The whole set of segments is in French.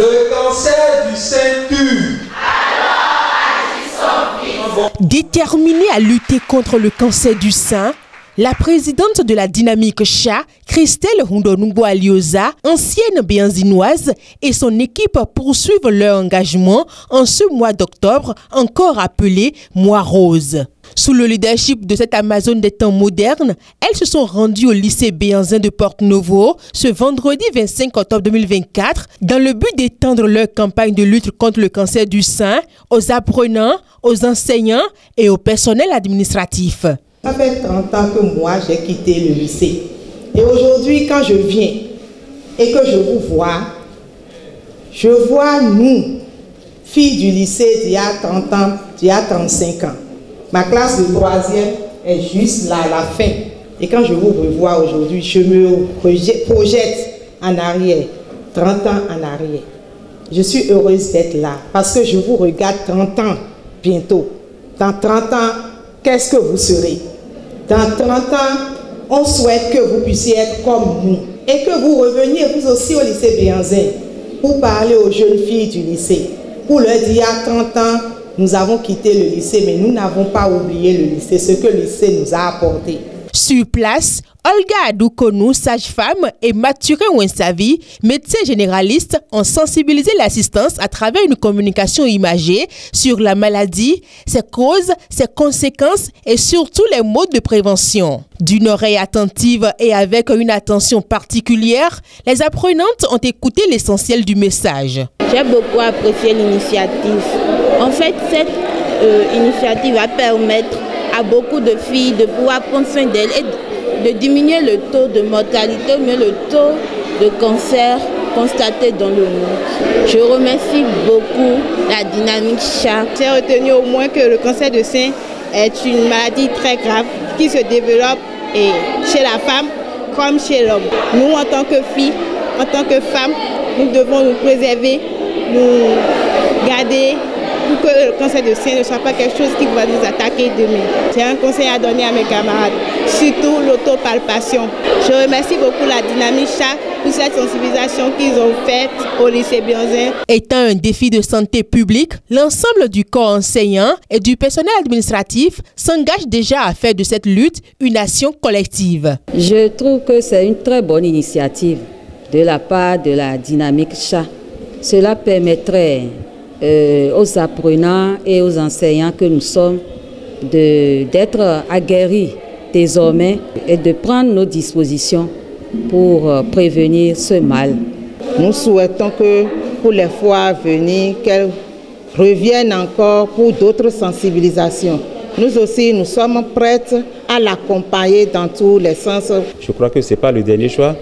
Le cancer du sein tue. Déterminée à lutter contre le cancer du sein, la présidente de la Dynamique Cha, Christelle Hundonungbo-Alioza, ancienne béanzinoise, et son équipe poursuivent leur engagement en ce mois d'octobre, encore appelé Mois Rose. Sous le leadership de cette Amazone des temps modernes, elles se sont rendues au lycée béanzin de Porto-Novo ce vendredi 25 octobre 2024 dans le but d'étendre leur campagne de lutte contre le cancer du sein aux apprenants, aux enseignants et au personnel administratif. Ça fait 30 ans que moi j'ai quitté le lycée. Et aujourd'hui, quand je viens et que je vous vois, je vois nous, filles du lycée d'il y a 30 ans, d'il y a 35 ans. Ma classe de 3e est juste là à la fin. Et quand je vous revois aujourd'hui, je me projette en arrière, 30 ans en arrière. Je suis heureuse d'être là parce que je vous regarde 30 ans bientôt. Dans 30 ans, qu'est-ce que vous serez? Dans 30 ans, on souhaite que vous puissiez être comme nous et que vous reveniez vous aussi au lycée béanzin pour parler aux jeunes filles du lycée, pour leur dire il y a 30 ans, nous avons quitté le lycée, mais nous n'avons pas oublié le lycée, ce que le lycée nous a apporté. Sur place, Olga Adoukonou, sage-femme, et Mathuré Wensavi, médecin généraliste, ont sensibilisé l'assistance à travers une communication imagée sur la maladie, ses causes, ses conséquences et surtout les modes de prévention. D'une oreille attentive et avec une attention particulière, les apprenantes ont écouté l'essentiel du message. J'ai beaucoup apprécié l'initiative. En fait, cette initiative va permettre à beaucoup de filles de pouvoir prendre soin d'elles et de diminuer le taux de mortalité, mais le taux de cancer constaté dans le monde. Je remercie beaucoup la Dynamique Cha. J'ai retenu au moins que le cancer de sein est une maladie très grave qui se développe chez la femme comme chez l'homme. Nous, en tant que filles, en tant que femmes, nous devons nous préserver, nous garder pour que le cancer de sein ne soit pas quelque chose qui va nous attaquer demain. J'ai un conseil à donner à mes camarades, surtout l'autopalpation. Je remercie beaucoup la Dynamique Cha pour cette sensibilisation qu'ils ont faite au lycée béanzin. Étant un défi de santé publique, l'ensemble du corps enseignant et du personnel administratif s'engage déjà à faire de cette lutte une action collective. Je trouve que c'est une très bonne initiative de la part de la Dynamique Cha. Cela permettrait aux apprenants et aux enseignants que nous sommes d'être aguerris désormais et de prendre nos dispositions pour prévenir ce mal. Nous souhaitons que pour les fois à venir, qu'elles reviennent encore pour d'autres sensibilisations. Nous aussi, nous sommes prêtes à l'accompagner dans tous les sens. Je crois que ce n'est pas le dernier choix.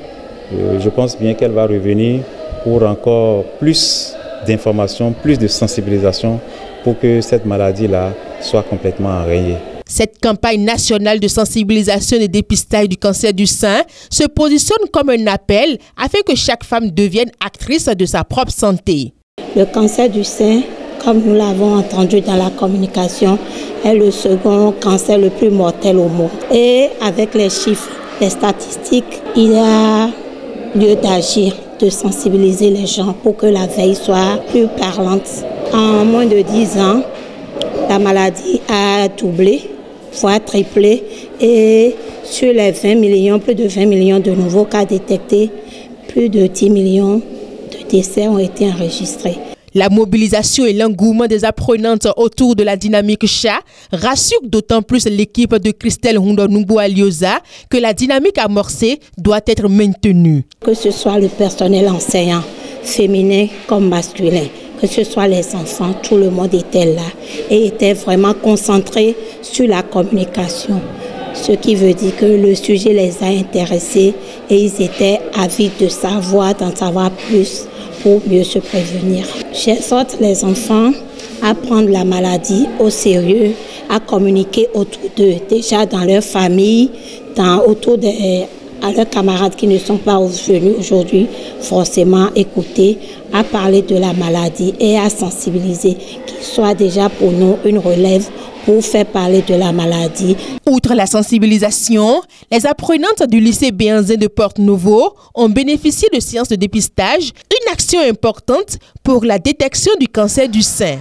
Je pense bien qu'elle va revenir pour encore plus d'informations, plus de sensibilisation pour que cette maladie-là soit complètement enrayée. Cette campagne nationale de sensibilisation et dépistage du cancer du sein se positionne comme un appel afin que chaque femme devienne actrice de sa propre santé. Le cancer du sein, comme nous l'avons entendu dans la communication, est le second cancer le plus mortel au monde. Et avec les chiffres, les statistiques, il y a lieu d'agir, de sensibiliser les gens pour que la veille soit plus parlante. En moins de 10 ans, la maladie a doublé, voire triplé, et sur les 20 millions, plus de 20 millions de nouveaux cas détectés, plus de 10 millions de décès ont été enregistrés. La mobilisation et l'engouement des apprenantes autour de la Dynamique Cha rassurent d'autant plus l'équipe de Christelle Hundonungbo-Alioza que la dynamique amorcée doit être maintenue. Que ce soit le personnel enseignant, féminin comme masculin, que ce soit les enfants, tout le monde était là et était vraiment concentré sur la communication. Ce qui veut dire que le sujet les a intéressés et ils étaient avides de savoir, d'en savoir plus pour mieux se prévenir. J'exhorte les enfants à prendre la maladie au sérieux, à communiquer autour d'eux, déjà dans leur famille, à leurs camarades qui ne sont pas venus aujourd'hui, forcément écouter, à parler de la maladie et à sensibiliser, qu'il soit déjà pour nous une relève pour faire parler de la maladie. Outre la sensibilisation, les apprenantes du lycée Béhanzin de Porte-Nouveau ont bénéficié de séances de dépistage, une action importante pour la détection du cancer du sein.